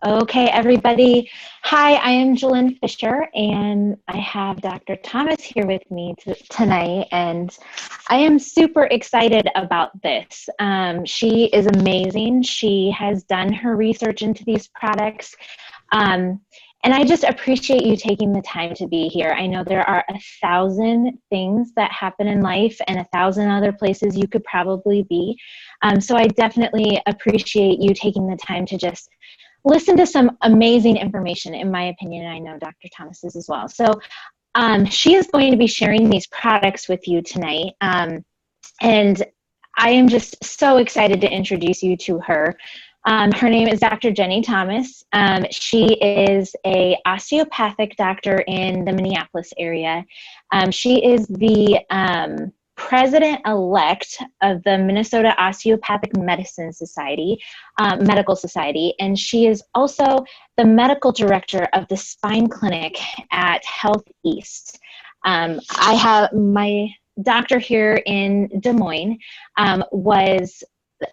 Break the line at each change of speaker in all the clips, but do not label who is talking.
Okay, everybody. Hi, I am Jillyn Fischer, and I have Dr. Thomas here with me tonight, and I am super excited about this. She is amazing. She has done her research into these products, and I just appreciate you taking the time to be here. I know there are 1,000 things that happen in life and 1,000 other places you could probably be. So I definitely appreciate you taking the time to just listen to some amazing information, in my opinion, and I know Dr. Thomas's as well. So she is going to be sharing these products with you tonight, and I am just so excited to introduce you to her. Her name is Dr. Jenny Thomas. She is an osteopathic doctor in the Minneapolis area. She is the president-elect of the Minnesota Osteopathic Medicine Society, Medical Society, and she is also the medical director of the spine clinic at Health East. I have my doctor here in Des Moines was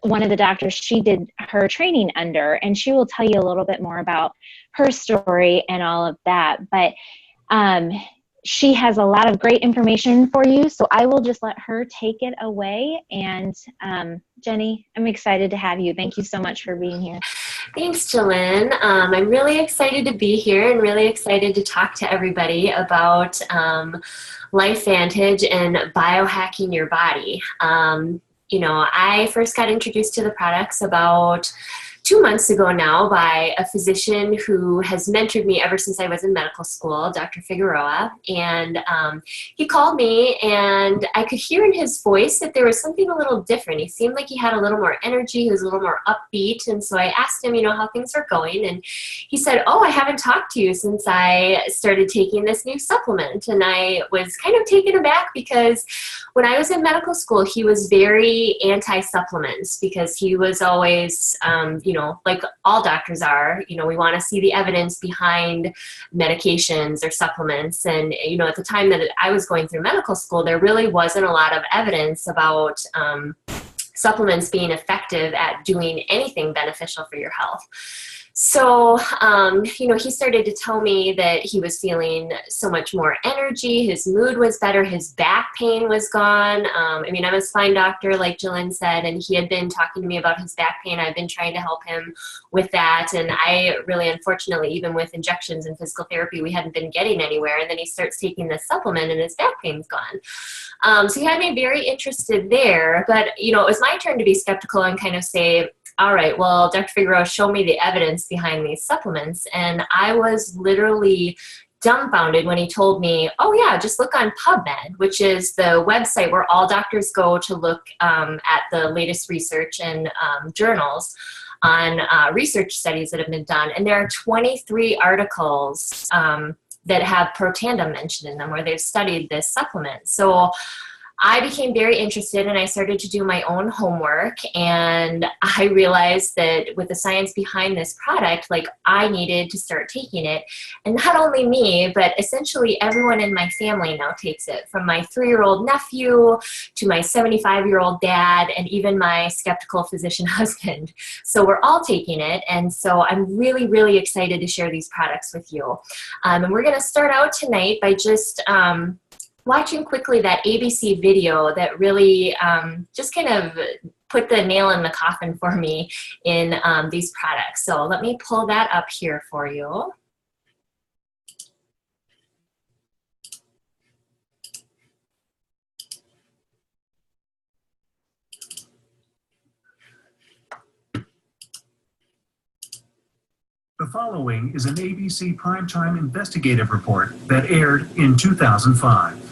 one of the doctors she did her training under, and she will tell you a little bit more about her story and all of that. But she has a lot of great information for you, so I will just let her take it away. And Jenny, I'm excited to have you. Thank you so much for being here.
Thanks, Jillyn. I'm really excited to be here and really excited to talk to everybody about Lifevantage and biohacking your body. You know, I first got introduced to the products about 2 months ago now by a physician who has mentored me ever since I was in medical school, Dr. Figueroa. And he called me, and I could hear in his voice that there was something a little different. He seemed like he had a little more energy. He was a little more upbeat. And so I asked him, you know, how things are going. And he said, oh, I haven't talked to you since I started taking this new supplement. And I was kind of taken aback because when I was in medical school, he was very anti-supplements because he was always, you know, like all doctors are, you know, we want to see the evidence behind medications or supplements. And, you know, at the time that I was going through medical school, there really wasn't a lot of evidence about supplements being effective at doing anything beneficial for your health. So, you know, he started to tell me that he was feeling so much more energy, his mood was better, his back pain was gone. I mean, I'm a spine doctor, like Jillyn said, and he had been talking to me about his back pain. I've been trying to help him with that, and I really, unfortunately, even with injections and physical therapy, we hadn't been getting anywhere, and then he starts taking this supplement, and his back pain's gone. So he had me very interested there, but, you know, it was my turn to be skeptical and kind of say, all right, well, Dr. Figueroa, show me the evidence behind these supplements. And I was literally dumbfounded when he told me, oh yeah, just look on PubMed, which is the website where all doctors go to look at the latest research and journals on research studies that have been done. And there are 23 articles that have Protandim mentioned in them where they've studied this supplement. So I became very interested, and I started to do my own homework, and I realized that with the science behind this product, like, I needed to start taking it. And not only me, but essentially everyone in my family now takes it, from my 3-year-old nephew to my 75-year-old dad, and even my skeptical physician husband. So we're all taking it, and so I'm really, really excited to share these products with you. And we're going to start out tonight by just watching quickly that ABC video that really just kind of put the nail in the coffin for me in these products. So let me pull that up here for you.
The following is an ABC primetime investigative report that aired in 2005.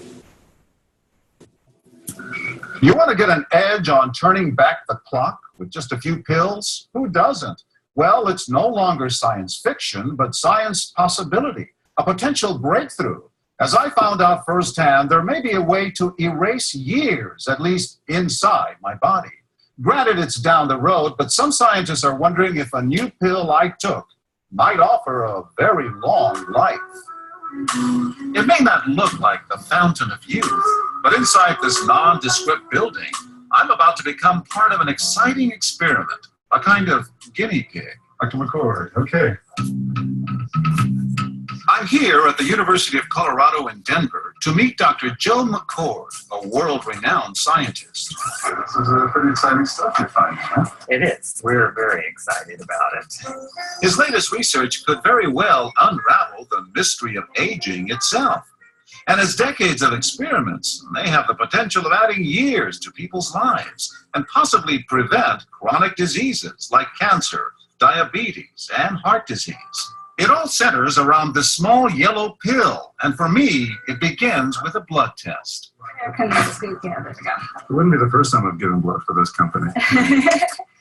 You want to get an edge on turning back the clock with just a few pills? Who doesn't? Well, it's no longer science fiction, but science possibility, a potential breakthrough. As I found out firsthand, there may be a way to erase years, at least inside my body. Granted, it's down the road, but some scientists are wondering if a new pill I took might offer a very long life. It may not look like the fountain of youth, but inside this nondescript building, I'm about to become part of an exciting experiment, a kind of guinea pig, Dr. McCord, okay. I'm here at the University of Colorado in Denver to meet Dr. Jill McCord, a world-renowned scientist. This is pretty exciting stuff you're finding, huh?
It is. We're very excited about it.
His latest research could very well unravel the mystery of aging itself. And his decades of experiments may have the potential of adding years to people's lives and possibly prevent chronic diseases like cancer, diabetes, and heart disease. It all centers around this small yellow pill, and for me, it begins with a blood test.
Okay, there we go.
It wouldn't be the first time I've given blood for this company.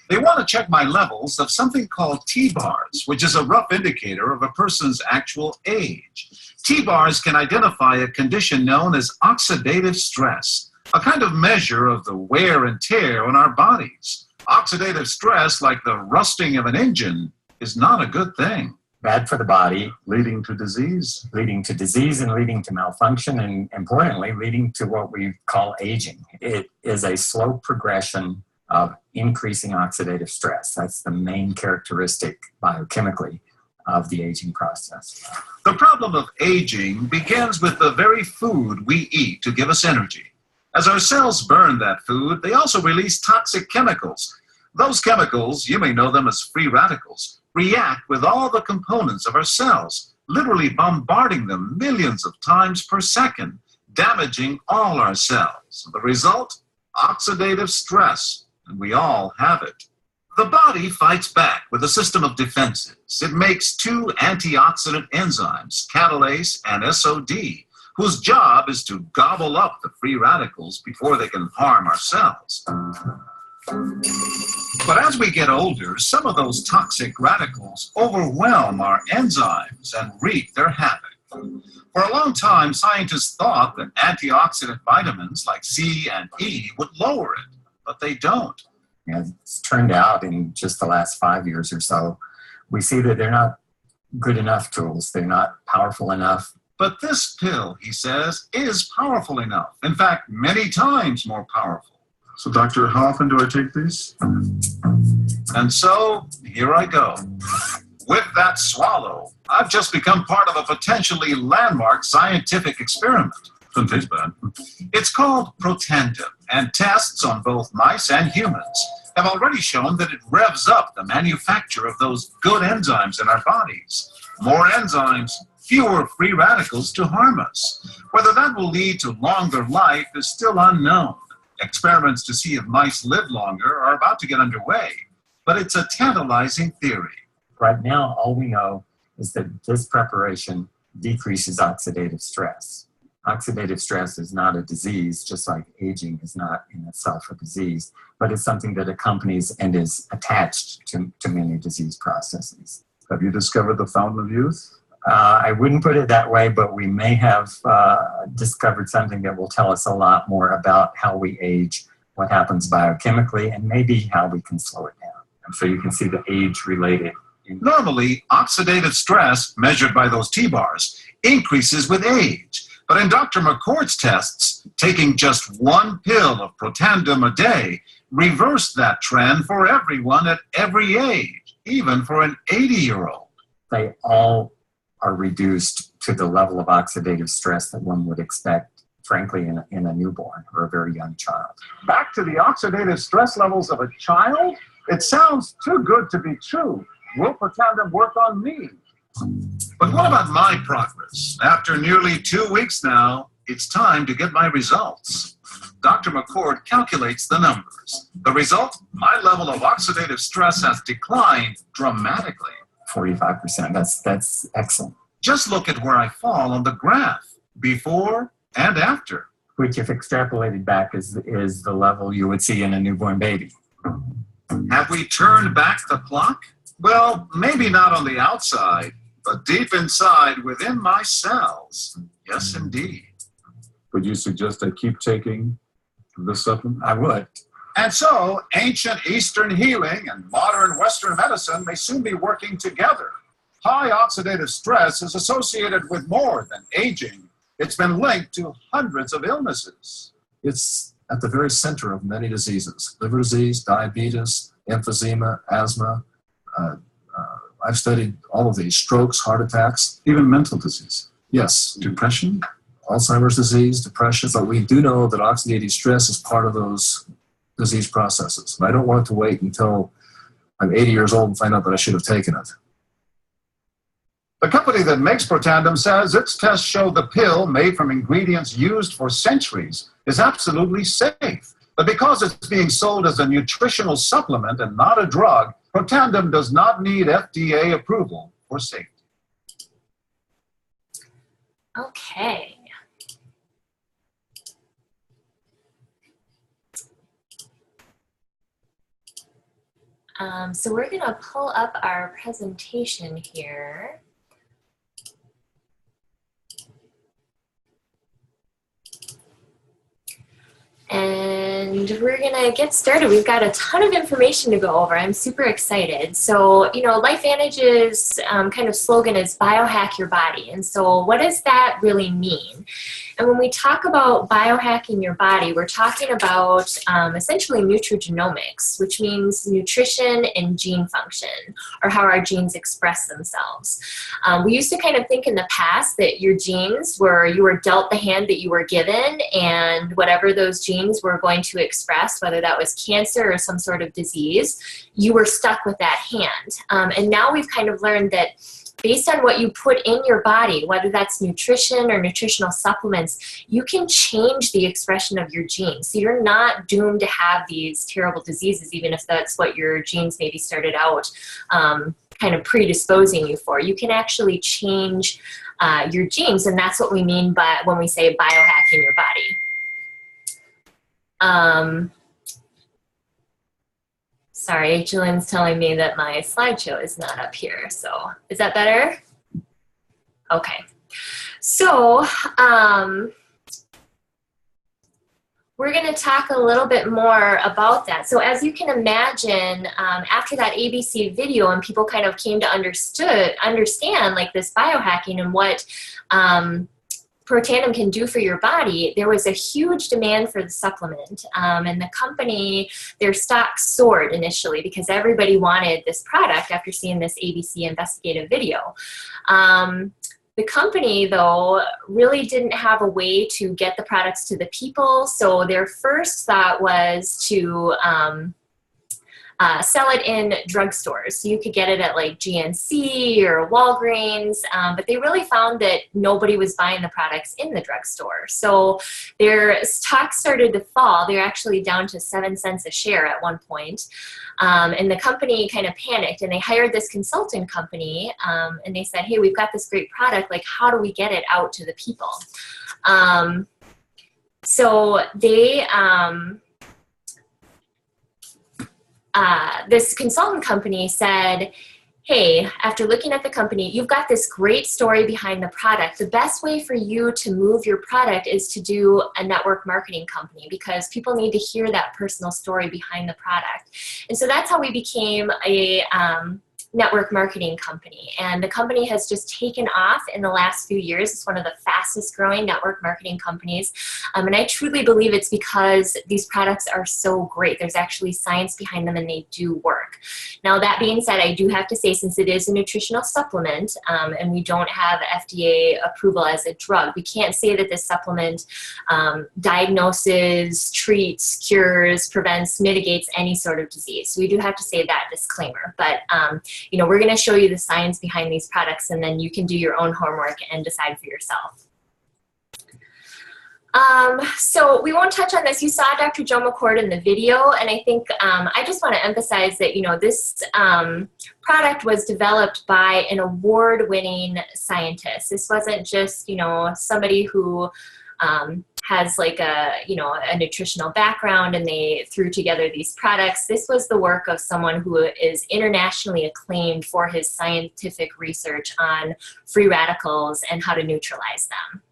They want to check my levels of something called T-bars, which is a rough indicator of a person's actual age. T-bars can identify a condition known as oxidative stress, a kind of measure of the wear and tear on our bodies. Oxidative stress, like the rusting of an engine, is not a good thing.
Bad for the body,
Leading to disease.
leading to disease and leading to malfunction, and importantly, leading to what we call aging. It is a slow progression of increasing oxidative stress. That's the main characteristic biochemically of the aging process.
The problem of aging begins with the very food we eat to give us energy. As our cells burn that food, they also release toxic chemicals. Those chemicals, you may know them as free radicals, react with all the components of our cells, literally bombarding them millions of times per second, damaging all our cells. The result? Oxidative stress, and we all have it. The body fights back with a system of defenses. It makes two antioxidant enzymes, catalase and SOD, whose job is to gobble up the free radicals before they can harm our cells. But as we get older, some of those toxic radicals overwhelm our enzymes and wreak their havoc. For a long time, scientists thought that antioxidant vitamins like C and E would lower it, but they don't.
It's turned out in just the last 5 years or so, we see that they're not good enough tools. They're not powerful enough.
But this pill, he says, is powerful enough. In fact, many times more powerful. So, doctor, how often do I take these? And so, here I go. With that swallow, I've just become part of a potentially landmark scientific experiment. Doesn't taste bad. It's called Protandim, and tests on both mice and humans have already shown that it revs up the manufacture of those good enzymes in our bodies. More enzymes, fewer free radicals to harm us. Whether that will lead to longer life is still unknown. Experiments to see if mice live longer are about to get underway, but it's a tantalizing theory.
Right now, all we know is that this preparation decreases oxidative stress. Oxidative stress is not a disease, just like aging is not in itself a disease, but it's something that accompanies and is attached to many disease processes.
Have you discovered the fountain of youth?
I wouldn't put it that way, but we may have discovered something that will tell us a lot more about how we age, what happens biochemically, and maybe how we can slow it down. And so you can see the age-related.
Normally, oxidative stress, measured by those T-bars, increases with age. But in Dr. McCord's tests, taking just one pill of Protandim a day reversed that trend for everyone at every age, even for an 80-year-old.
They all are reduced to the level of oxidative stress that one would expect, frankly, in a newborn or a very young child.
Back to the oxidative stress levels of a child? It sounds too good to be true. Will Protandim work on me? But what about my progress? After nearly 2 weeks now, it's time to get my results. Dr. McCord calculates the numbers. The result? My level of oxidative stress has declined dramatically.
45%. That's excellent.
Just look at where I fall on the graph, before and after.
Which, if extrapolated back, is the level you would see in a newborn baby.
Have we turned back the clock? Well, maybe not on the outside, but deep inside within my cells. Yes, indeed. Would you suggest I keep taking this supplement?
I would.
And so, ancient Eastern healing and modern Western medicine may soon be working together. High oxidative stress is associated with more than aging. It's been linked to hundreds of illnesses.
It's at the very center of many diseases: liver disease, diabetes, emphysema, asthma, I've studied all of these: strokes, heart attacks,
Even mental disease,
yes,
depression.
Alzheimer's disease, depression. But we do know that oxidative stress is part of those disease processes. And I don't want to wait until I'm 80 years old and find out that I should have taken it.
The company that makes Protandim says its tests show the pill, made from ingredients used for centuries, is absolutely safe. But because it's being sold as a nutritional supplement and not a drug, Protandim does not need FDA approval for safety.
Okay. So we're going to pull up our presentation here. And we're going to get started. We've got a ton of information to go over. I'm super excited. So, you know, Lifevantage's kind of slogan is biohack your body. And so what does that really mean? And when we talk about biohacking your body, we're talking about essentially nutragenomics, which means nutrition and gene function, or how our genes express themselves. We used to kind of think in the past that your genes were, you were dealt the hand that you were given, and whatever those genes were going to express, whether that was cancer or some sort of disease, you were stuck with that hand. And now we've kind of learned that based on what you put in your body, whether that's nutrition or nutritional supplements, you can change the expression of your genes. So you're not doomed to have these terrible diseases, even if that's what your genes maybe started out kind of predisposing you for. You can actually change your genes, and that's what we mean by when we say biohacking your body. Sorry, Jillyn's telling me that my slideshow is not up here. So is that better? Okay. So we're going to talk a little bit more about that. So as you can imagine, after that ABC video and people kind of came to understand like this biohacking and what Protandim can do for your body, there was a huge demand for the supplement. And the company, their stock soared initially because everybody wanted this product after seeing this ABC investigative video. The company, though, really didn't have a way to get the products to the people, so their first thought was to sell it in drugstores. So you could get it at like GNC or Walgreens, but they really found that nobody was buying the products in the drugstore. So their stock started to fall. They're actually down to 7 cents a share at one point. And the company kind of panicked, and they hired this consulting company, and they said, hey, we've got this great product, like how do we get it out to the people? So they this consultant company said, hey, after looking at the company, you've got this great story behind the product. The best way for you to move your product is to do a network marketing company, because people need to hear that personal story behind the product. And so that's how we became a network marketing company. And the company has just taken off in the last few years. It's one of the fastest growing network marketing companies. And I truly believe it's because these products are so great. There's actually science behind them and they do work. Now, that being said, I do have to say, since it is a nutritional supplement and we don't have FDA approval as a drug, we can't say that this supplement diagnoses, treats, cures, prevents, mitigates any sort of disease. So we do have to say that disclaimer. But you know, we're going to show you the science behind these products, and then you can do your own homework and decide for yourself. So we won't touch on this. You saw Dr. Joe McCord in the video, and I think I just want to emphasize that, you know, this product was developed by an award-winning scientist. This wasn't just, you know, somebody who has like a, you know, a nutritional background and they threw together these products. This was the work of someone who is internationally acclaimed for his scientific research on free radicals and how to neutralize them.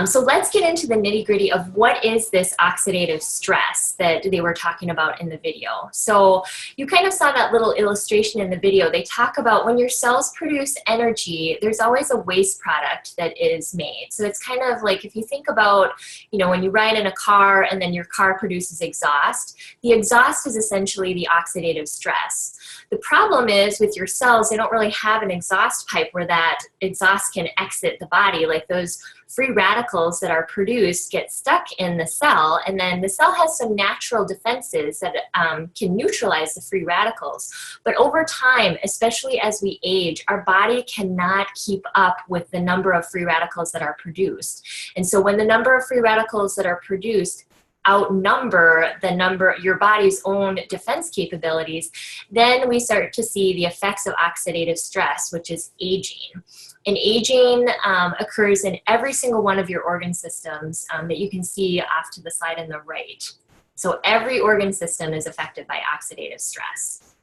So let's get into the nitty-gritty of what is this oxidative stress that they were talking about in the video. So you kind of saw that little illustration in the video. They talk about when your cells produce energy, there's always a waste product that is made. So it's kind of like if you think about, you know, when you ride in a car and then your car produces exhaust, the exhaust is essentially the oxidative stress. The problem is with your cells, they don't really have an exhaust pipe where that exhaust can exit the body. Like those free radicals that are produced get stuck in the cell, and then the cell has some natural defenses that can neutralize the free radicals. But over time, especially as we age, our body cannot keep up with the number of free radicals that are produced. And so when the number of free radicals that are produced outnumber the number, your body's own defense capabilities, then we start to see the effects of oxidative stress, which is aging. And aging occurs in every single one of your organ systems that you can see off to the side on the right. So every organ system is affected by oxidative stress.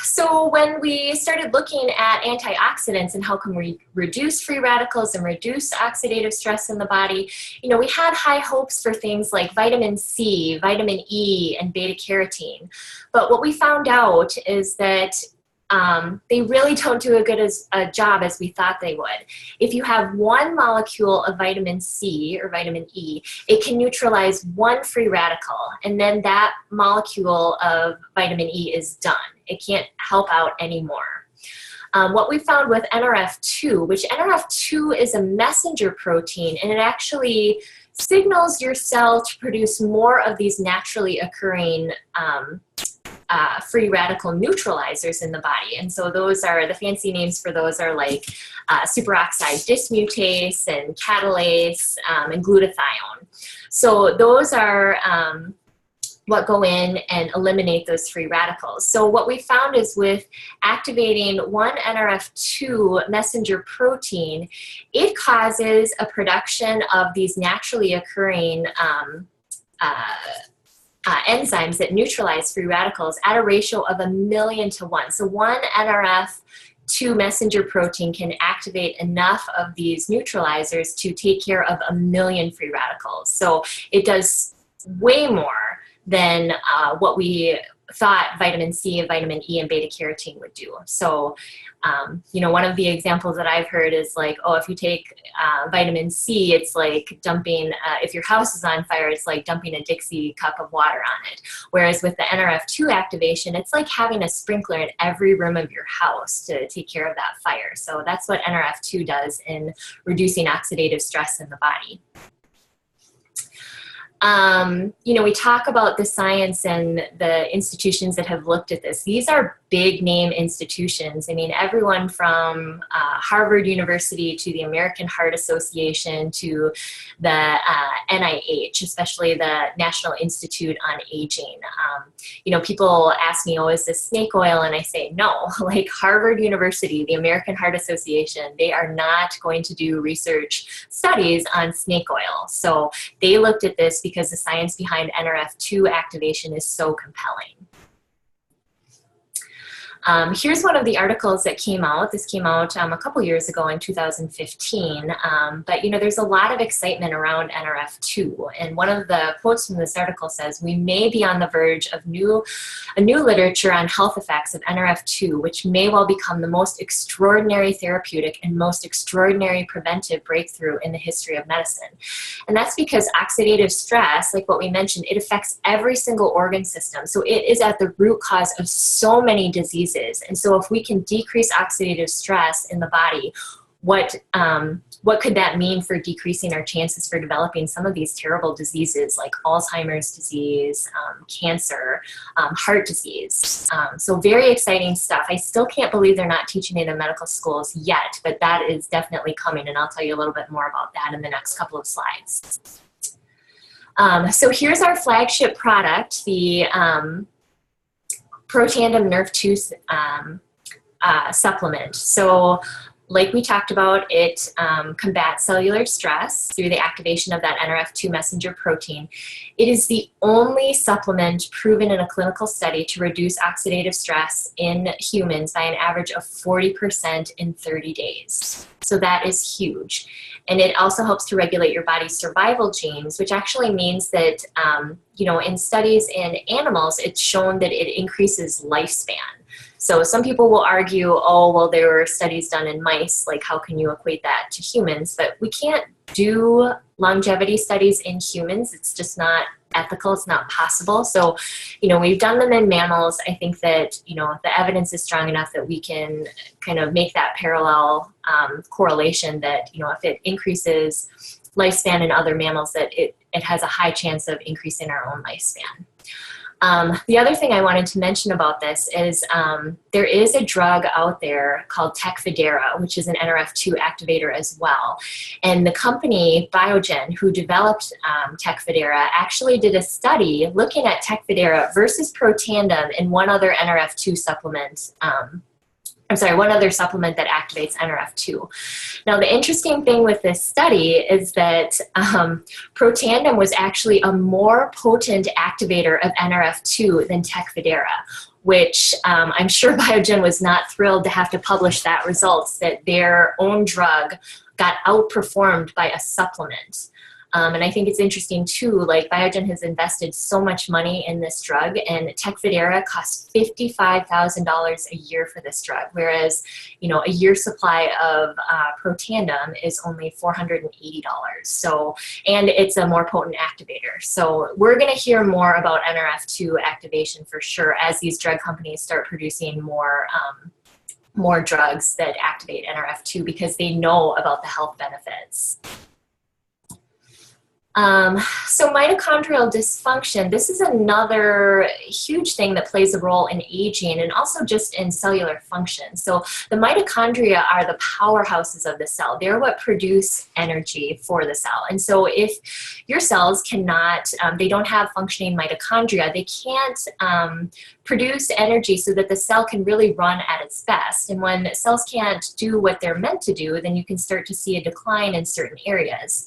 So when we started looking at antioxidants and how can we reduce free radicals and reduce oxidative stress in the body, you know, we had high hopes for things like vitamin C, vitamin E, and beta carotene. But what we found out is that they really don't do a job as we thought they would. If you have one molecule of vitamin C or vitamin E, it can neutralize one free radical, and then that molecule of vitamin E is done. It can't help out anymore. What we found with NRF2, which NRF2 is a messenger protein, and it actually signals your cell to produce more of these naturally occurring free radical neutralizers in the body. And so those are, the fancy names for those are like superoxide dismutase and catalase and glutathione. So those are what go in and eliminate those free radicals. So what we found is with activating one NRF2 messenger protein, it causes a production of these naturally occurring enzymes that neutralize free radicals at a ratio of 1,000,000 to 1. So one NRF2 messenger protein can activate enough of these neutralizers to take care of 1,000,000 free radicals. So it does way more than what we thought vitamin C and vitamin E and beta carotene would do. So, you know, one of the examples that I've heard is like, oh, if you take vitamin C, it's like dumping, if your house is on fire, it's like dumping a Dixie cup of water on it. Whereas with the NRF2 activation, it's like having a sprinkler in every room of your house to take care of that fire. So that's what NRF2 does in reducing oxidative stress in the body. You know, we talk about the science and the institutions that have looked at this. These are big name institutions. I mean, everyone from Harvard University to the American Heart Association to the NIH, especially the National Institute on Aging. You know, people ask me, oh, is this snake oil? And I say, no, like Harvard University, the American Heart Association, they are not going to do research studies on snake oil. So they looked at this because the science behind NRF2 activation is so compelling. Here's one of the articles that came out. This came out a couple years ago in 2015. But, you know, there's a lot of excitement around NRF2. And one of the quotes from this article says, we may be on the verge of a new literature on health effects of NRF2, which may well become the most extraordinary therapeutic and most extraordinary preventive breakthrough in the history of medicine. And that's because oxidative stress, like what we mentioned, it affects every single organ system. So it is at the root cause of so many diseases. And so if we can decrease oxidative stress in the body, what could that mean for decreasing our chances for developing some of these terrible diseases like Alzheimer's disease, cancer, heart disease? So very exciting stuff. I still can't believe they're not teaching it in medical schools yet, but that is definitely coming, and I'll tell you a little bit more about that in the next couple of slides. So here's our flagship product, the Protandim Nerve 2 supplement. So Like we talked about, it combats cellular stress through the activation of that NRF2 messenger protein. It is the only supplement proven in a clinical study to reduce oxidative stress in humans by an average of 40% in 30 days. So that is huge. And it also helps to regulate your body's survival genes, which actually means that, in studies in animals, it's shown that it increases lifespan. So some people will argue, oh, well, there were studies done in mice, like how can you equate that to humans? But we can't do longevity studies in humans. It's just not ethical. It's not possible. So, we've done them in mammals. I think that, the evidence is strong enough that we can kind of make that parallel correlation that, if it increases lifespan in other mammals, that it has a high chance of increasing our own lifespan. The other thing I wanted to mention about this is there is a drug out there called Tecfidera, which is an NRF2 activator as well. And the company Biogen, who developed Tecfidera, actually did a study looking at Tecfidera versus Protandim and one other NRF2 supplement. One other supplement that activates NRF2. Now, the interesting thing with this study is that Protandim was actually a more potent activator of NRF2 than Tecfidera, which I'm sure Biogen was not thrilled to have to publish that results, that their own drug got outperformed by a supplement. And I think it's interesting too, like Biogen has invested so much money in this drug, and Tecfidera costs $55,000 a year for this drug, whereas, a year's supply of Protandim is only $480. So, and it's a more potent activator. So we're going to hear more about NRF2 activation for sure as these drug companies start producing more drugs that activate NRF2 because they know about the health benefits. So mitochondrial dysfunction, this is another huge thing that plays a role in aging and also just in cellular function. So the mitochondria are the powerhouses of the cell. They're what produce energy for the cell. And so if your cells cannot, they don't have functioning mitochondria, they can't produce energy so that the cell can really run at its best. And when cells can't do what they're meant to do, then you can start to see a decline in certain areas.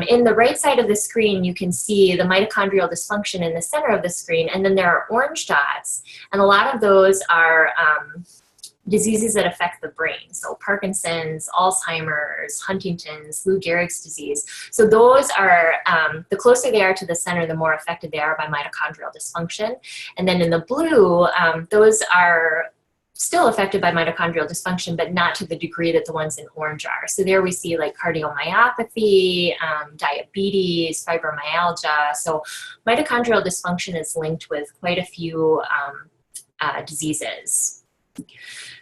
In the right side of the screen, you can see the mitochondrial dysfunction in the center of the screen, and then there are orange dots, and a lot of those are diseases that affect the brain. So Parkinson's, Alzheimer's, Huntington's, Lou Gehrig's disease. So those are, the closer they are to the center, the more affected they are by mitochondrial dysfunction. And then in the blue, those are still affected by mitochondrial dysfunction, but not to the degree that the ones in orange are. So there we see like cardiomyopathy, diabetes, fibromyalgia. So mitochondrial dysfunction is linked with quite a few diseases.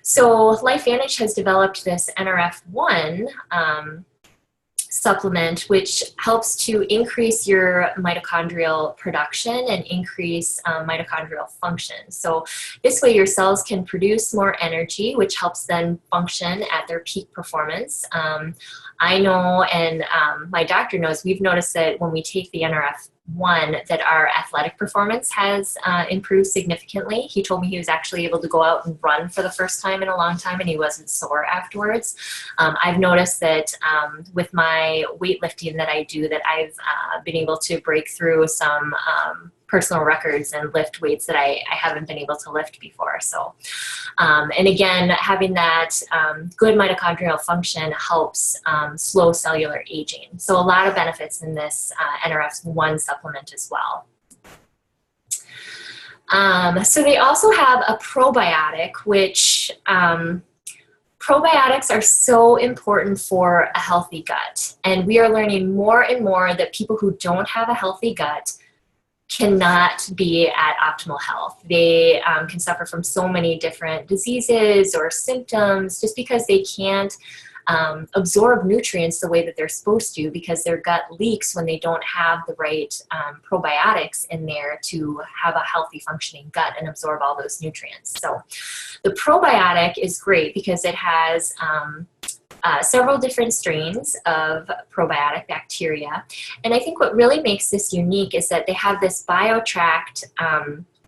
So Lifevantage has developed this NRF1 supplement, which helps to increase your mitochondrial production and increase mitochondrial function. So this way your cells can produce more energy, which helps them function at their peak performance. I know, and my doctor knows, we've noticed that when we take the NRF1, that our athletic performance has improved significantly. He told me he was actually able to go out and run for the first time in a long time, and he wasn't sore afterwards. I've noticed that with my weightlifting that I do, that I've been able to break through some personal records and lift weights that I haven't been able to lift before. So, and again, having that good mitochondrial function helps slow cellular aging. So a lot of benefits in this NRF1 supplement as well. So they also have a probiotic, which probiotics are so important for a healthy gut. And we are learning more and more that people who don't have a healthy gut cannot be at optimal health. They can suffer from so many different diseases or symptoms just because they can't absorb nutrients the way that they're supposed to, because their gut leaks when they don't have the right probiotics in there to have a healthy functioning gut and absorb all those nutrients. So the probiotic is great because it has several different strains of probiotic bacteria. And I think what really makes this unique is that they have this biotract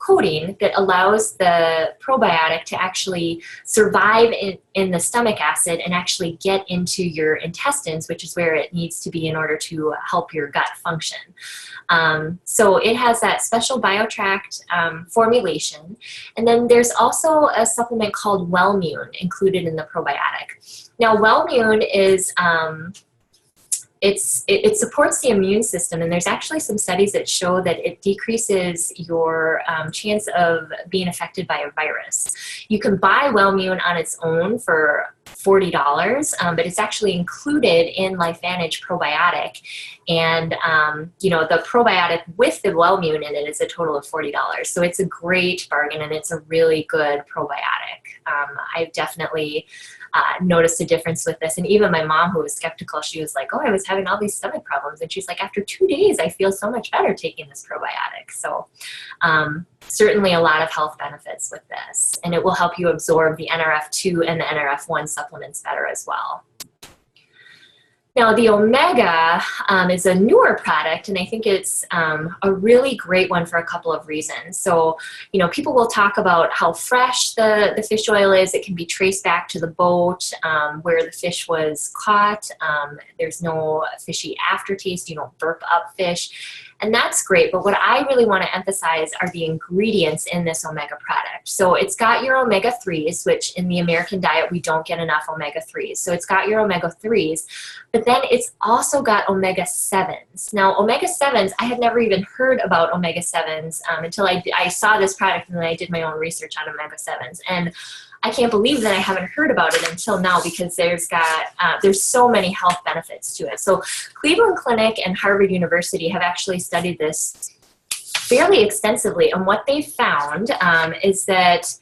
coating that allows the probiotic to actually survive in the stomach acid and actually get into your intestines, which is where it needs to be in order to help your gut function. So it has that special BioTract formulation. And then there's also a supplement called Wellmune included in the probiotic. Now, Wellmune is it supports the immune system, and there's actually some studies that show that it decreases your chance of being affected by a virus. You can buy Wellmune on its own for $40, but it's actually included in Lifevantage probiotic, and you know, the probiotic with the Wellmune in it is a total of $40. So it's a great bargain, and it's a really good probiotic. I've definitely noticed a difference with this, and even my mom, who was skeptical, she was like, oh, I was having all these stomach problems, and she's like, after 2 days I feel so much better taking this probiotic. So certainly a lot of health benefits with this, and it will help you absorb the NRF2 and the NRF1 supplements better as well. Now, the Omega is a newer product, and I think it's a really great one for a couple of reasons. So, you know, people will talk about how fresh the fish oil is. It can be traced back to the boat where the fish was caught. There's no fishy aftertaste. You don't burp up fish. And that's great, but what I really want to emphasize are the ingredients in this Omega product. So it's got your Omega-3s, which in the American diet, we don't get enough Omega-3s. So it's got your Omega-3s, but then it's also got Omega-7s. Now, Omega-7s, I had never even heard about Omega-7s until I saw this product, and then I did my own research on Omega-7s. And I can't believe that I haven't heard about it until now, because there's so many health benefits to it. So Cleveland Clinic and Harvard University have actually studied this fairly extensively, and what they found is that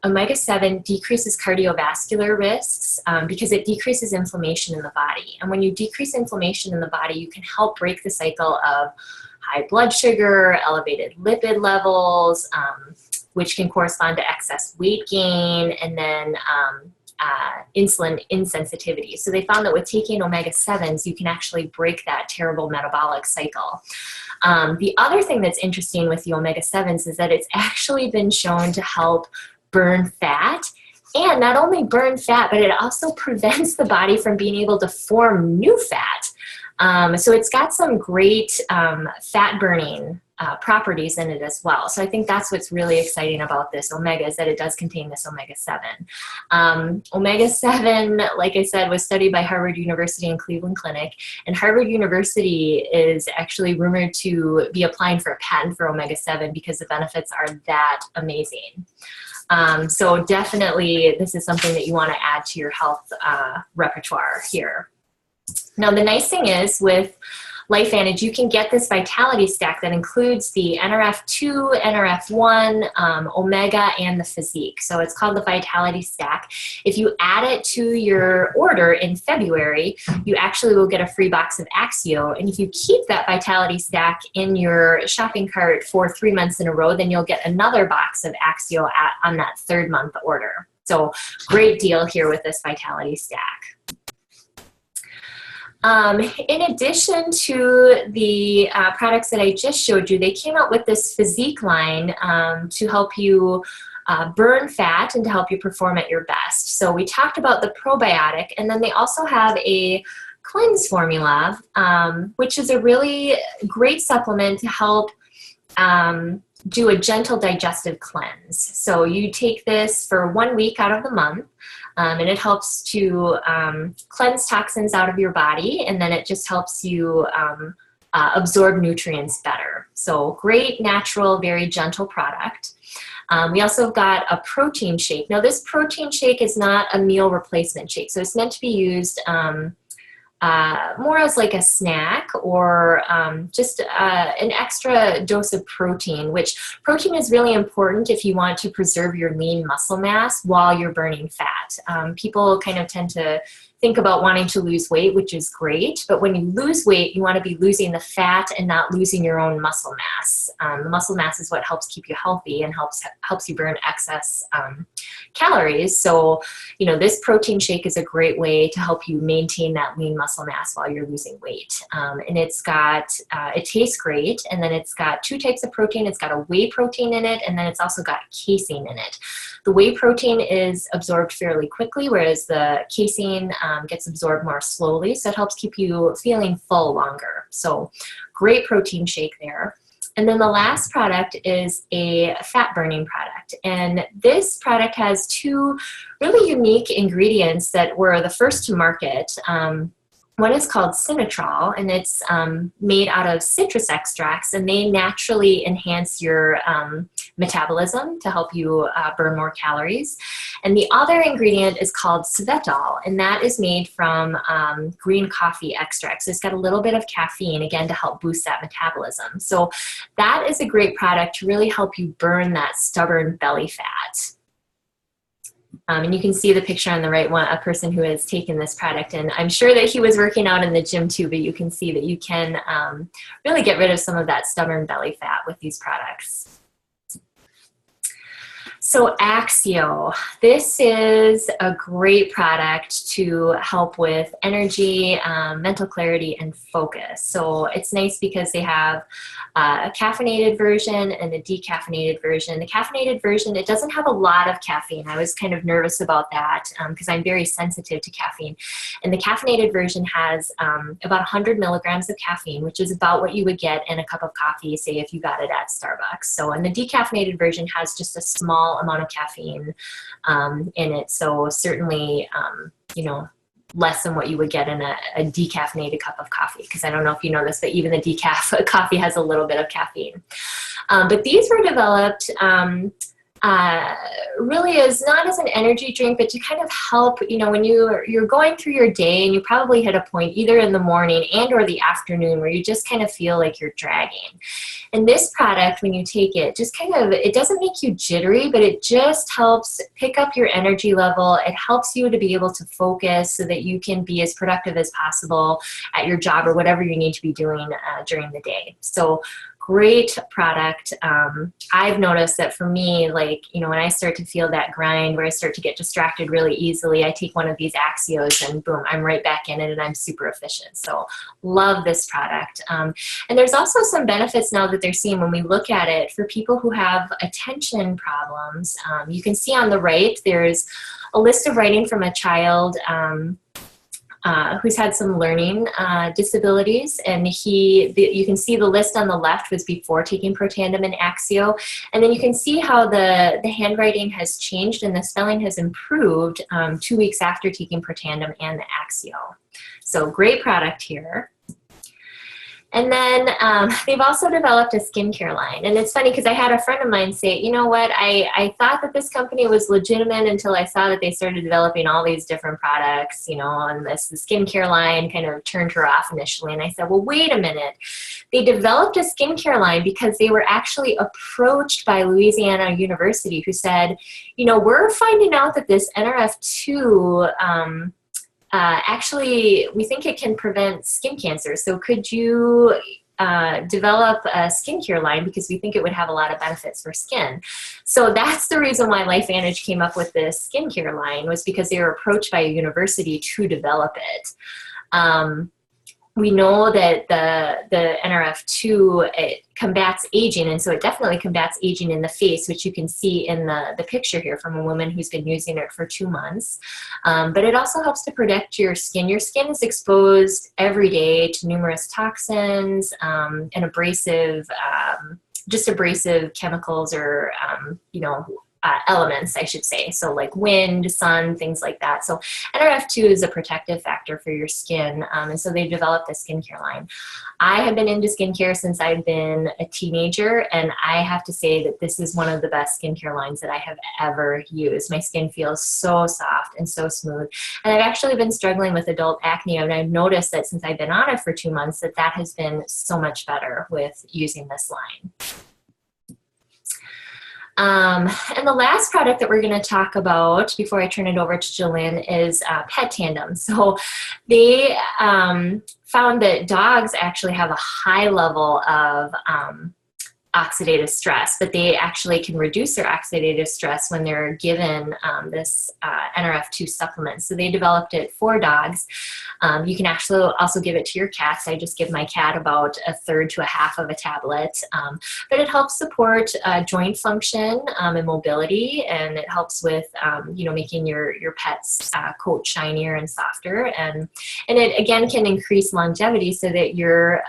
Omega-7 decreases cardiovascular risks because it decreases inflammation in the body. And when you decrease inflammation in the body, you can help break the cycle of high blood sugar, elevated lipid levels, which can correspond to excess weight gain, and then insulin insensitivity. So they found that with taking Omega-7s, you can actually break that terrible metabolic cycle. The other thing that's interesting with the Omega-7s is that it's actually been shown to help burn fat, and not only burn fat, but it also prevents the body from being able to form new fat. So it's got some great fat burning properties in it as well. So I think that's what's really exciting about this Omega, is that it does contain this Omega-7. Omega-7, like I said, was studied by Harvard University and Cleveland Clinic, and Harvard University is actually rumored to be applying for a patent for Omega-7 because the benefits are that amazing. So definitely this is something that you want to add to your health repertoire here. Now, the nice thing is with Lifevantage, you can get this Vitality Stack that includes the NRF2, NRF1, Omega, and the Physique. So it's called the Vitality Stack. If you add it to your order in February, you actually will get a free box of Axio. And if you keep that Vitality Stack in your shopping cart for 3 months in a row, then you'll get another box of Axio on that 3rd month order. So great deal here with this Vitality Stack. In addition to the products that I just showed you, they came out with this Physique line to help you burn fat and to help you perform at your best. So we talked about the probiotic, and then they also have a cleanse formula, which is a really great supplement to help do a gentle digestive cleanse. So you take this for 1 week out of the month, and it helps to cleanse toxins out of your body, and then it just helps you absorb nutrients better. So great, natural, very gentle product. We also have got a protein shake. Now, this protein shake is not a meal replacement shake, so it's meant to be used more as like a snack, or just an extra dose of protein, which protein is really important if you want to preserve your lean muscle mass while you're burning fat. People kind of tend to think about wanting to lose weight, which is great. But when you lose weight, you want to be losing the fat and not losing your own muscle mass. The muscle mass is what helps keep you healthy and helps you burn excess calories. So, you know, this protein shake is a great way to help you maintain that lean muscle mass while you're losing weight. And it's got, it tastes great. And then it's got 2 types of protein. It's got a whey protein in it, and then it's also got casein in it. The whey protein is absorbed fairly quickly, whereas the casein gets absorbed more slowly. So it helps keep you feeling full longer. So great protein shake there. And then the last product is a fat burning product. And this product has 2 really unique ingredients that were the first to market. One is called Cinetrol, and it's made out of citrus extracts, and they naturally enhance your metabolism to help you burn more calories. And the other ingredient is called Svetol, and that is made from green coffee extracts. It's got a little bit of caffeine, again, to help boost that metabolism. So that is a great product to really help you burn that stubborn belly fat. And you can see the picture on the right one, a person who has taken this product, and I'm sure that he was working out in the gym too, but you can see that you can really get rid of some of that stubborn belly fat with these products. So Axio, this is a great product to help with energy, mental clarity, and focus. So it's nice because they have a caffeinated version and a decaffeinated version. The caffeinated version, it doesn't have a lot of caffeine. I was kind of nervous about that because I'm very sensitive to caffeine. And the caffeinated version has about 100 milligrams of caffeine, which is about what you would get in a cup of coffee, say if you got it at Starbucks. So, and the decaffeinated version has just a small amount of caffeine in it. So certainly, you know, less than what you would get in a decaffeinated cup of coffee, because I don't know if you know this, but even the decaf coffee has a little bit of caffeine. But these were developed really is not as an energy drink, but to kind of help, you know, when you're going through your day, and you probably hit a point either in the morning and or the afternoon where you just kind of feel like you're dragging. And this product, when you take it, just kind of, it doesn't make you jittery, but it just helps pick up your energy level. It helps you to be able to focus so that you can be as productive as possible at your job or whatever you need to be doing during the day. So great product. I've noticed that for me, like, you know, when I start to feel that grind where I start to get distracted really easily, I take one of these Axios and boom, I'm right back in it and I'm super efficient. So love this product. And there's also some benefits now that they're seeing when we look at it for people who have attention problems. You can see on the right, there's a list of writing from a child who's had some learning disabilities, and you can see the list on the left was before taking Protandim and Axio, and then you can see how the handwriting has changed and the spelling has improved 2 weeks after taking Protandim and the Axio. So great product here. And then they've also developed a skincare line. And it's funny because I had a friend of mine say, you know what, I thought that this company was legitimate until I saw that they started developing all these different products, you know, and the skincare line kind of turned her off initially. And I said, well, wait a minute. They developed a skincare line because they were actually approached by Louisiana University, who said, you know, we're finding out that this NRF2 actually, we think it can prevent skin cancer. So could you develop a skincare line, because we think it would have a lot of benefits for skin. So that's the reason why Lifevantage came up with this skincare line, was because they were approached by a university to develop it. We know that the NRF2, it combats aging, and so it definitely combats aging in the face, which you can see in the picture here from a woman who's been using it for 2 months. But it also helps to protect your skin. Your skin is exposed every day to numerous toxins and abrasive, just abrasive chemicals or, you know, elements, I should say. So like wind, sun, things like that. So NRF2 is a protective factor for your skin. And so they developed a skincare line. I have been into skincare since I've been a teenager. And I have to say that this is one of the best skincare lines that I have ever used. My skin feels so soft and so smooth. And I've actually been struggling with adult acne. And I've noticed that since I've been on it for 2 months, that has been so much better with using this line. And the last product that we're going to talk about before I turn it over to Jillyn is Pet Tandem. So they found that dogs actually have a high level of oxidative stress, but they actually can reduce their oxidative stress when they're given this NRF2 supplement. So they developed it for dogs. You can actually also give it to your cats. I just give my cat about a third to a half of a tablet, but it helps support joint function and mobility, and it helps with making your pet's coat shinier and softer, and it again can increase longevity so that your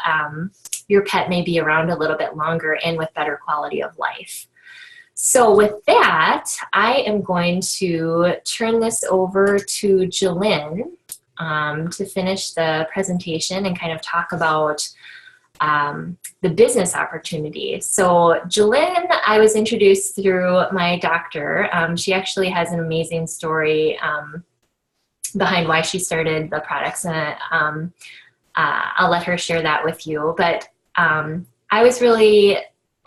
pet may be around a little bit longer and with better quality of life. So with that, I am going to turn this over to Jillyn to finish the presentation and kind of talk about the business opportunity. So Jillyn, I was introduced through my doctor. She actually has an amazing story behind why she started the products, and I'll let her share that with you. But I was really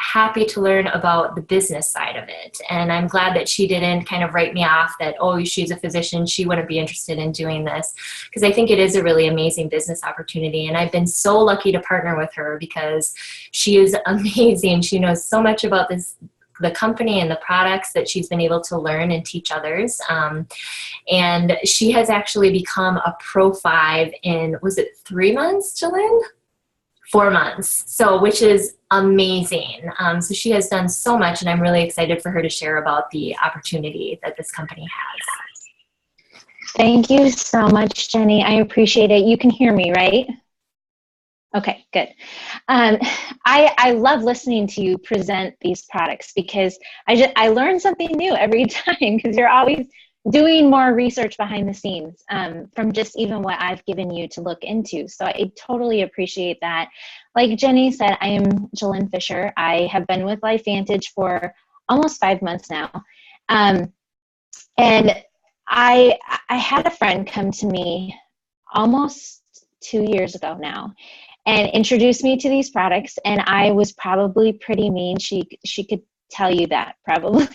happy to learn about the business side of it. And I'm glad that she didn't kind of write me off that, oh, she's a physician, she wouldn't be interested in doing this, because I think it is a really amazing business opportunity. And I've been so lucky to partner with her because she is amazing. She knows so much about the company and the products that she's been able to learn and teach others. And she has actually become a Pro 5 in, was it 3 months, Jillyn? 4 months. So, which is amazing. So she has done so much, and I'm really excited for her to share about the opportunity that this company has.
Thank you so much, Jenny. I appreciate it. You can hear me, right? Okay, good. I love listening to you present these products because I learn something new every time, because you're always doing more research behind the scenes from just even what I've given you to look into. So I totally appreciate that. Like Jenny said, I am Jillyn Fischer. I have been with Lifevantage for almost 5 months now. And I had a friend come to me almost 2 years ago now and introduced me to these products. And I was probably pretty mean. She could tell you that probably.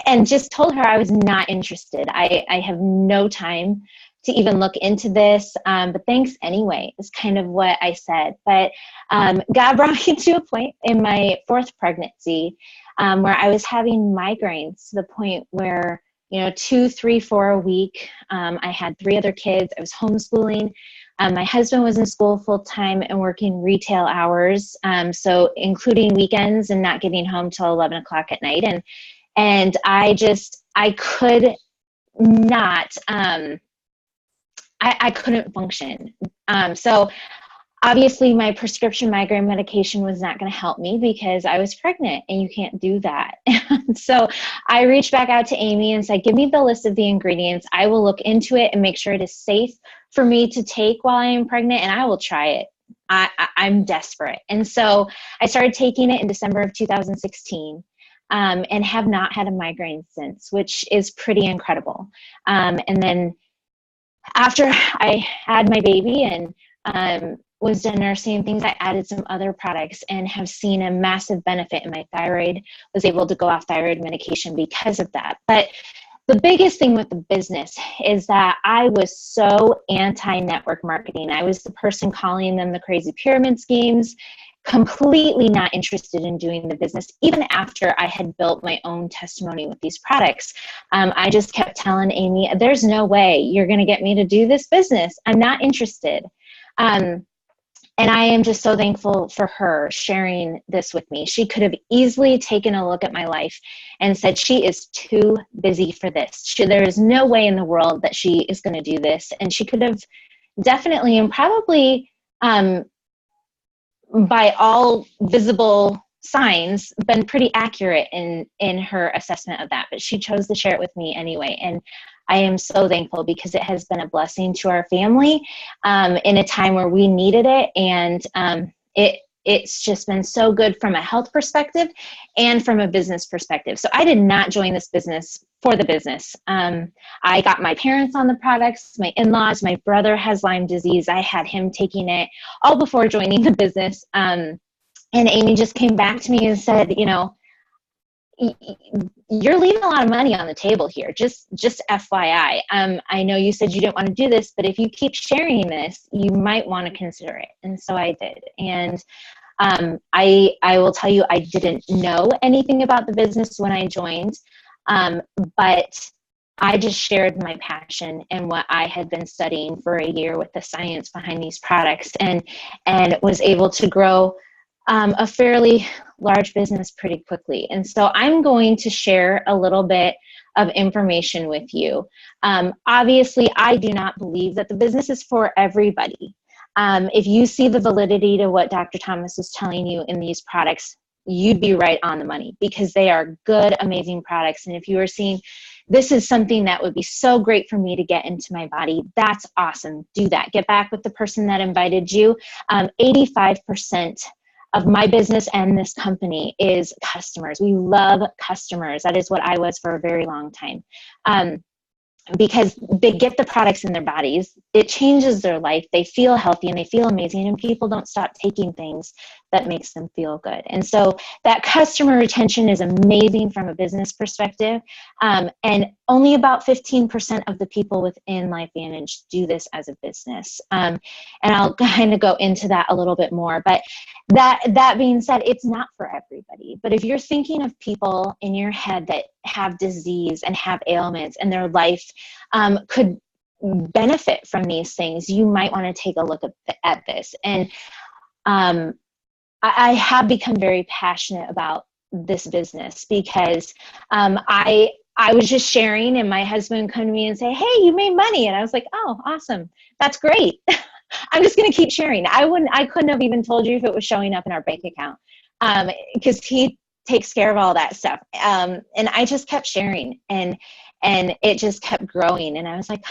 And just told her I was not interested. I have no time to even look into this, but thanks anyway, is kind of what I said. But God brought me to a point in my 4th pregnancy where I was having migraines to the point where, 2, 3, 4 a week. I had 3 other kids. I was homeschooling. My husband was in school full-time and working retail hours, so including weekends and not getting home till 11 o'clock at night. And I could not, I couldn't function. So obviously my prescription migraine medication was not going to help me because I was pregnant and you can't do that. So I reached back out to Amy and said, give me the list of the ingredients. I will look into it and make sure it is safe for me to take while I am pregnant, and I will try it. I'm desperate. And so I started taking it in December of 2016. And have not had a migraine since, which is pretty incredible. And then after I had my baby and was done nursing things, I added some other products and have seen a massive benefit in my thyroid, was able to go off thyroid medication because of that. But the biggest thing with the business is that I was so anti-network marketing. I was the person calling them the crazy pyramid schemes, completely not interested in doing the business. Even after I had built my own testimony with these products, I just kept telling Amy, there's no way you're going to get me to do this business. I'm not interested. And I am just so thankful for her sharing this with me. She could have easily taken a look at my life and said, she is too busy for this. There is no way in the world that she is going to do this. And she could have definitely and probably, by all visible signs, been pretty accurate in her assessment of that. But she chose to share it with me anyway. And I am so thankful because it has been a blessing to our family in a time where we needed it. And it's just been so good from a health perspective and from a business perspective. So I did not join this business for the business. I got my parents on the products, my in-laws, my brother has Lyme disease. I had him taking it all before joining the business. And Amy just came back to me and said, you're leaving a lot of money on the table here. Just FYI. I know you said you didn't want to do this, but if you keep sharing this, you might want to consider it. And so I did. And I will tell you, I didn't know anything about the business when I joined, but I just shared my passion and what I had been studying for a year with the science behind these products, and was able to grow a fairly large business pretty quickly. And so I'm going to share a little bit of information with you. Obviously, I do not believe that the business is for everybody. If you see the validity to what Dr. Thomas is telling you in these products, you'd be right on the money, because they are good, amazing products. And if you are seeing, this is something that would be so great for me to get into my body, that's awesome. Do that. Get back with the person that invited you. 85% of my business and this company is customers. We love customers. That is what I was for a very long time. Because they get the products in their bodies, it changes their life, they feel healthy and they feel amazing, and people don't stop taking things that makes them feel good. And so that customer retention is amazing from a business perspective, and only about 15% of the people within Lifevantage do this as a business. And I'll kind of go into that a little bit more, but that being said, it's not for everybody. But if you're thinking of people in your head that have disease and have ailments and their life could benefit from these things, you might want to take a look at this. And I have become very passionate about this business because I was just sharing, and my husband would come to me and say, "Hey, you made money." And I was like, "Oh, awesome. That's great." I'm just going to keep sharing. I couldn't have even told you if it was showing up in our bank account, because he takes care of all that stuff. And I just kept sharing, and it just kept growing. And I was like,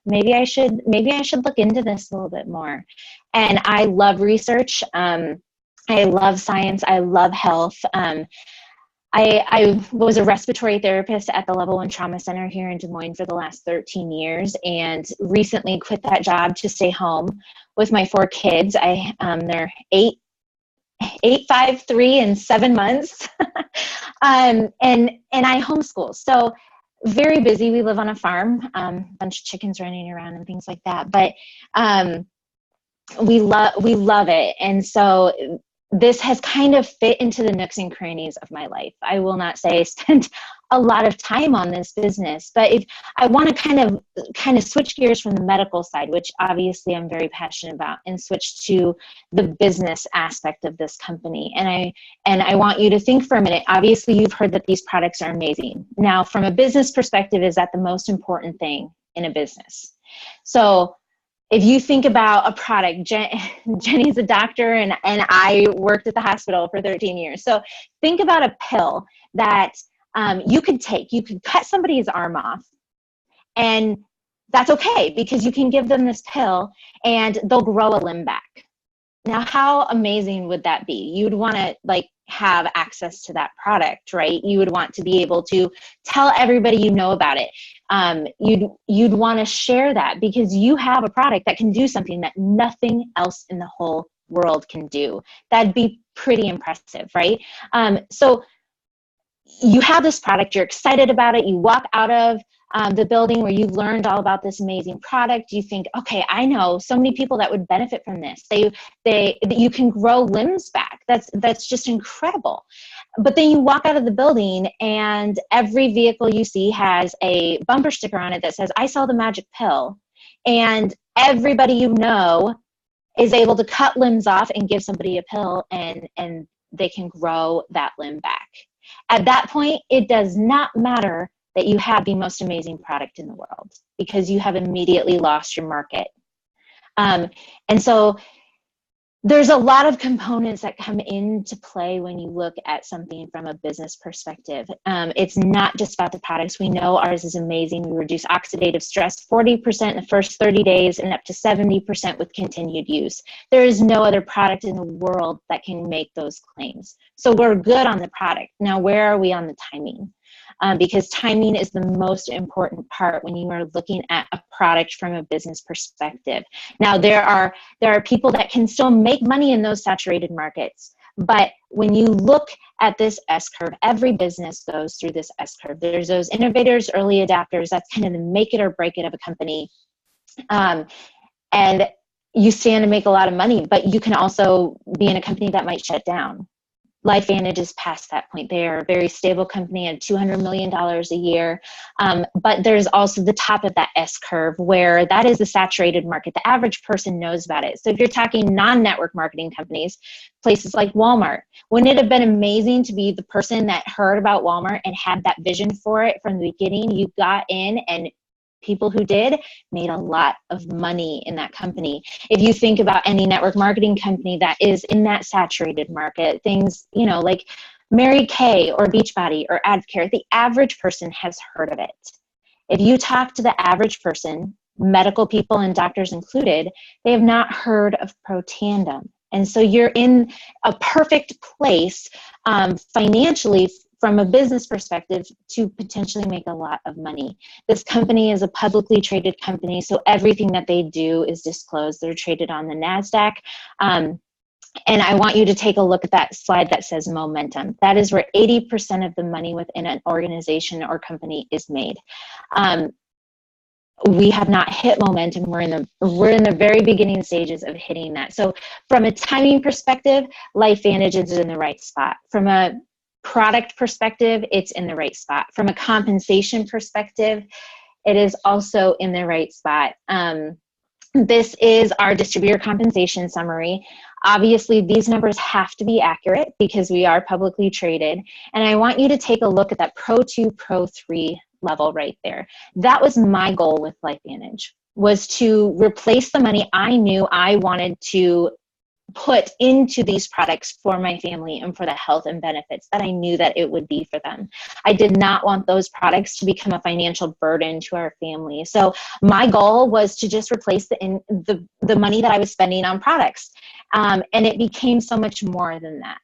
maybe I should look into this a little bit more. And I love research. I love science. I love health. I was a respiratory therapist at the Level 1 Trauma Center here in Des Moines for the last 13 years, and recently quit that job to stay home with my 4 kids. They're 8, 5, 3, and 7 months. And I homeschool. So very busy. We live on a farm, bunch of chickens running around and things like that. But we love it. And so this has kind of fit into the nooks and crannies of my life. I will not say I spent a lot of time on this business, but if I want to kind of switch gears from the medical side, which obviously I'm very passionate about, and switch to the business aspect of this company. And I want you to think for a minute. Obviously, you've heard that these products are amazing. Now, from a business perspective, is that the most important thing in a business? So if you think about a product, Jenny's a doctor, and I worked at the hospital for 13 years. So think about a pill that you could take. You could cut somebody's arm off, and that's okay, because you can give them this pill and they'll grow a limb back. Now, how amazing would that be? You'd want to have access to that product, right? You would want to be able to tell everybody you know about it. You'd want to share that, because you have a product that can do something that nothing else in the whole world can do. That'd be pretty impressive, right? So you have this product, you're excited about it, you walk out of the building where you've learned all about this amazing product. You think, okay, I know so many people that would benefit from this. You can grow limbs back. That's just incredible. But then you walk out of the building, and every vehicle you see has a bumper sticker on it that says, "I sell the magic pill." And everybody you know is able to cut limbs off and give somebody a pill, and they can grow that limb back. At that point, it does not matter that you have the most amazing product in the world, because you have immediately lost your market. And so there's a lot of components that come into play when you look at something from a business perspective. It's not just about the products. We know ours is amazing. We reduce oxidative stress 40% in the first 30 days and up to 70% with continued use. There is no other product in the world that can make those claims. So we're good on the product. Now, where are we on the timing? Because timing is the most important part when you are looking at a product from a business perspective. Now, there are people that can still make money in those saturated markets, But when you look at this S curve, every business goes through this S curve. There's those innovators, early adapters. That's kind of the make it or break it of a company. And you stand to make a lot of money, but you can also be in a company that might shut down. Lifevantage is past that point. They are a very stable company at $200 million a year. But there's also the top of that S curve where that is the saturated market. The average person knows about it. So if you're talking non-network marketing companies, places like Walmart, wouldn't it have been amazing to be the person that heard about Walmart and had that vision for it from the beginning? You got in, and people who did made a lot of money in that company. If you think about any network marketing company that is in that saturated market, things, like Mary Kay or Beachbody or AdCare, the average person has heard of it. If you talk to the average person, medical people and doctors included, they have not heard of Protandim. And so you're in a perfect place financially from a business perspective to potentially make a lot of money. This company is a publicly traded company, so everything that they do is disclosed. They're traded on the NASDAQ. And I want you to take a look at that slide that says momentum. That is where 80% of the money within an organization or company is made. We have not hit momentum. We're in the very beginning stages of hitting that. So from a timing perspective, Lifevantage is in the right spot. From a product perspective, it's in the right spot. From a compensation perspective, it is also in the right spot. This is our distributor compensation summary. Obviously, these numbers have to be accurate because we are publicly traded. And I want you to take a look at that Pro 2, Pro 3 level right there. That was my goal with Lifevantage, was to replace the money I knew I wanted to put into these products for my family and for the health and benefits that I knew that it would be for them. I did not want those products to become a financial burden to our family. So my goal was to just replace the money that I was spending on products. And it became so much more than that.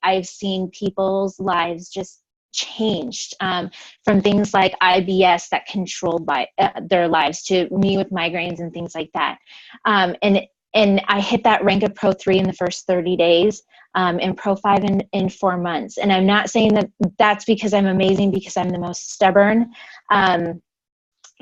I've seen people's lives just changed from things like IBS that controlled their lives to me with migraines and things like that. And I hit that rank of Pro 3 in the first 30 days and Pro 5 in 4 months. And I'm not saying that that's because I'm amazing, because I'm the most stubborn,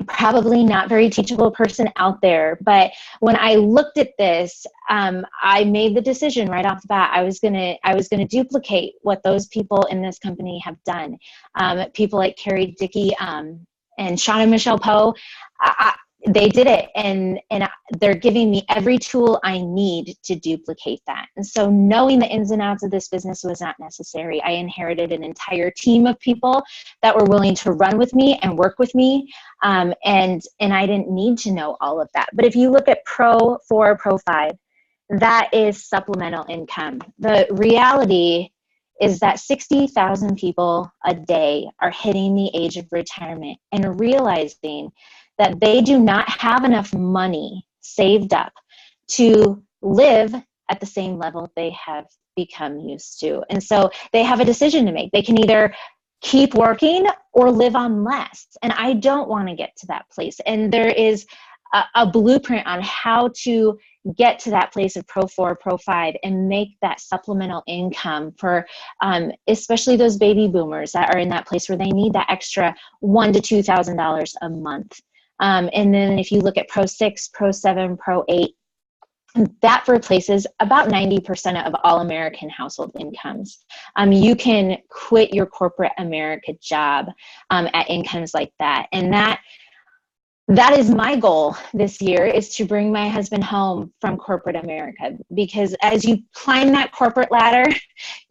probably not very teachable person out there. But when I looked at this, I made the decision right off the bat. I was gonna duplicate what those people in this company have done. People like Carrie Dickey and Shawn and Michelle Poe. They did it, and they're giving me every tool I need to duplicate that. And so knowing the ins and outs of this business was not necessary. I inherited an entire team of people that were willing to run with me and work with me, and I didn't need to know all of that. But if you look at Pro 4, Pro 5, that is supplemental income. The reality is that 60,000 people a day are hitting the age of retirement and realizing that they do not have enough money saved up to live at the same level they have become used to. And so they have a decision to make. They can either keep working or live on less. And I don't want to get to that place. And there is a blueprint on how to get to that place of Pro 4, Pro 5 and make that supplemental income for especially those baby boomers that are in that place where they need that extra $1,000 to $2,000 a month. And then if you look at Pro 6, Pro 7, Pro 8, that replaces about 90% of all American household incomes. You can quit your corporate America job at incomes like that. And that is my goal this year, is to bring my husband home from corporate America, because as you climb that corporate ladder,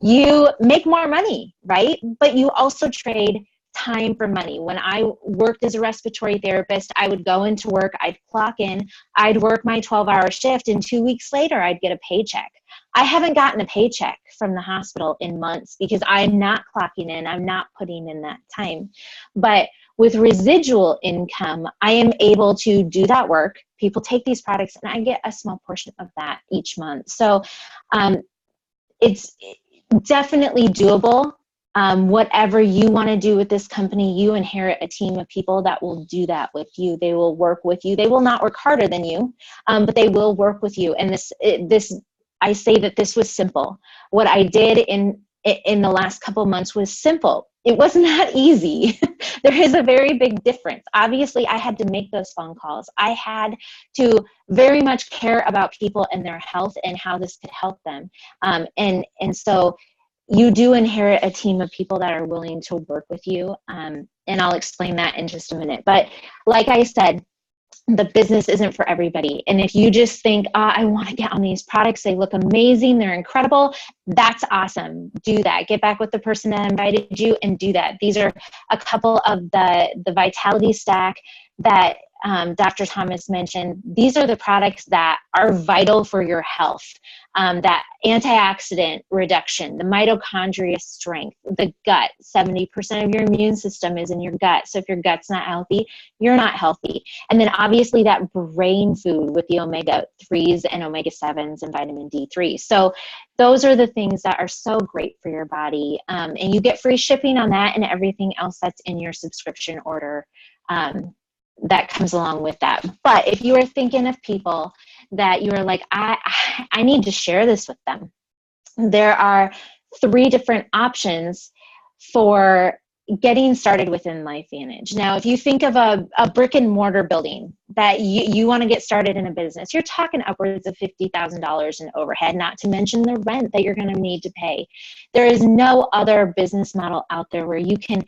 you make more money, right? But you also trade time for money. When I worked as a respiratory therapist, I would go into work, I'd clock in, I'd work my 12-hour shift, and 2 weeks later, I'd get a paycheck. I haven't gotten a paycheck from the hospital in months because I'm not clocking in, I'm not putting in that time. But with residual income, I am able to do that work. People take these products and I get a small portion of that each month. So it's definitely doable. Whatever you want to do with this company, you inherit a team of people that will do that with you. They will work with you. They will not work harder than you, but they will work with you. And this I say that this was simple. What I did in the last couple months was simple. It was not easy. There is a very big difference. Obviously, I had to make those phone calls. I had to very much care about people and their health and how this could help them. And so you do inherit a team of people that are willing to work with you. And I'll explain that in just a minute. But like I said, the business isn't for everybody. And if you just think, I want to get on these products, they look amazing, they're incredible, that's awesome. Do that. Get back with the person that invited you and do that. These are a couple of the Vitality Stack that Dr. Thomas mentioned. These are the products that are vital for your health. That antioxidant reduction, the mitochondria strength, the gut. 70% of your immune system is in your gut. So if your gut's not healthy, you're not healthy. And then obviously that brain food with the omega-3s and omega-7s and vitamin D3. So those are the things that are so great for your body. And you get free shipping on that and everything else that's in your subscription order. That comes along with that. But if you are thinking of people that you are like, I need to share this with them, there are 3 different options for getting started within Lifevantage. Now, if you think of a brick and mortar building that you want to get started in a business, you're talking upwards of $50,000 in overhead, not to mention the rent that you're going to need to pay. There is no other business model out there where you can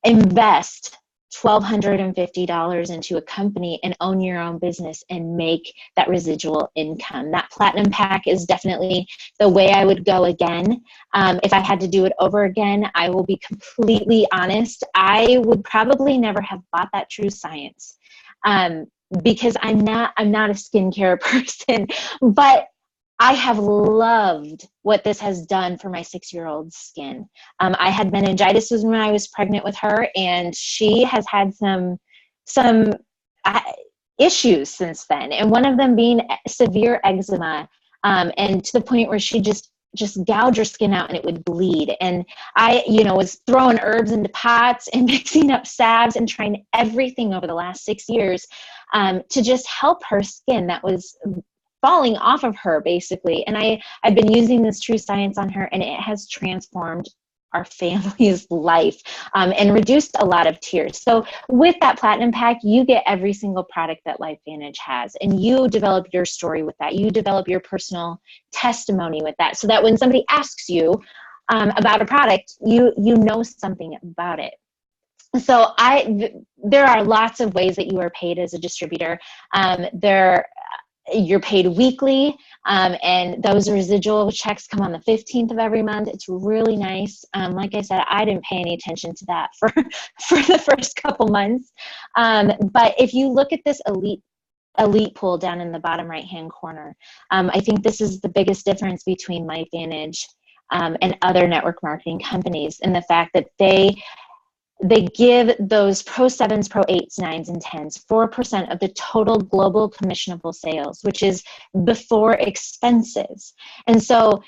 invest $1,250 into a company and own your own business and make that residual income. That platinum pack is definitely the way I would go again. If I had to do it over again, I will be completely honest, I would probably never have bought that True Science because I'm not a skincare person, but I have loved what this has done for my 6-year-old skin. I had meningitis when I was pregnant with her, and she has had some issues since then. And one of them being severe eczema, and to the point where she just gouge her skin out and it would bleed. And I, was throwing herbs into pots and mixing up salves and trying everything over the last 6 years to just help her skin that was falling off of her, basically. And I've been using this True Science on her, and it has transformed our family's life and reduced a lot of tears. So with that platinum pack, you get every single product that Lifevantage has, and you develop your story with that. You develop your personal testimony with that, so that when somebody asks you about a product, you know something about it. So there are lots of ways that you are paid as a distributor. You're paid weekly, and those residual checks come on the 15th of every month. It's really nice. Like I said, I didn't pay any attention to that for the first couple months. But if you look at this elite pool down in the bottom right-hand corner, I think this is the biggest difference between Lifevantage and other network marketing companies, in the fact that they give those Pro 7s, Pro 8s, 9s, and 10s 4% of the total global commissionable sales, which is before expenses. And so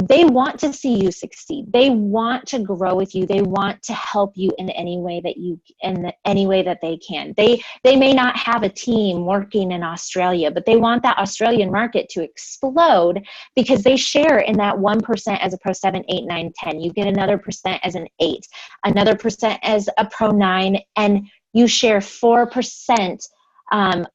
they want to see you succeed. They want to grow with you. They want to help you in any way that they can. They may not have a team working in Australia, but they want that Australian market to explode because they share in that 1% as a Pro 7, 8, 9, 10. You get another percent as an 8, another percent as a Pro 9, and you share 4%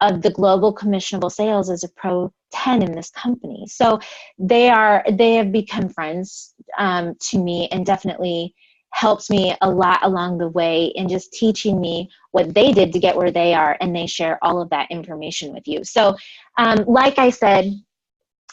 of the global commissionable sales as a Pro 10 in this company. So they have become friends to me, and definitely helps me a lot along the way in just teaching me what they did to get where they are, and they share all of that information with you. So like I said,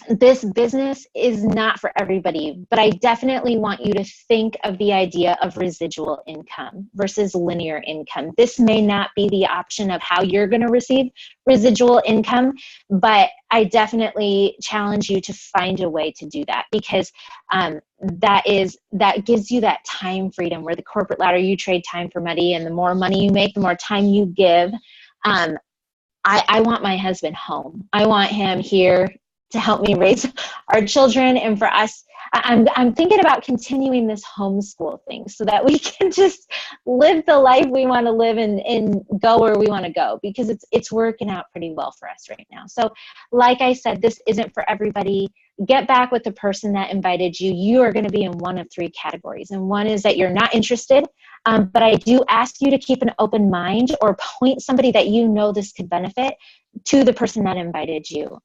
this business is not for everybody, but I definitely want you to think of the idea of residual income versus linear income. This may not be the option of how you're going to receive residual income, but I definitely challenge you to find a way to do that, because that gives you that time freedom, where the corporate ladder, you trade time for money, and the more money you make, the more time you give. I want my husband home. I want him here to help me raise our children, and for us, I'm thinking about continuing this homeschool thing so that we can just live the life we want to live and go where we want to go, because it's working out pretty well for us right now. So like I said, this isn't for everybody. Get back with the person that invited you. You are going to be in one of three categories. And one is that you're not interested, but I do ask you to keep an open mind or point somebody that you know this could benefit to the person that invited you.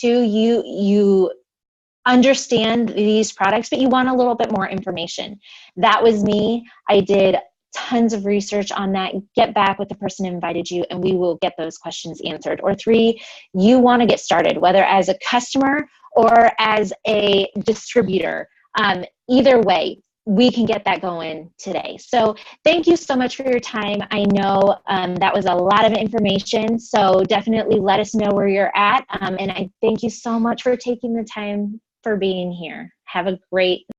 You understand these products, but you want a little bit more information. That was me. I did tons of research on that. Get back with the person who invited you and we will get those questions answered. Or three, you want to get started, whether as a customer or as a distributor. Either way, we can get that going today. So thank you so much for your time. I know that was a lot of information, so definitely let us know where you're at. And I thank you so much for taking the time for being here. Have a great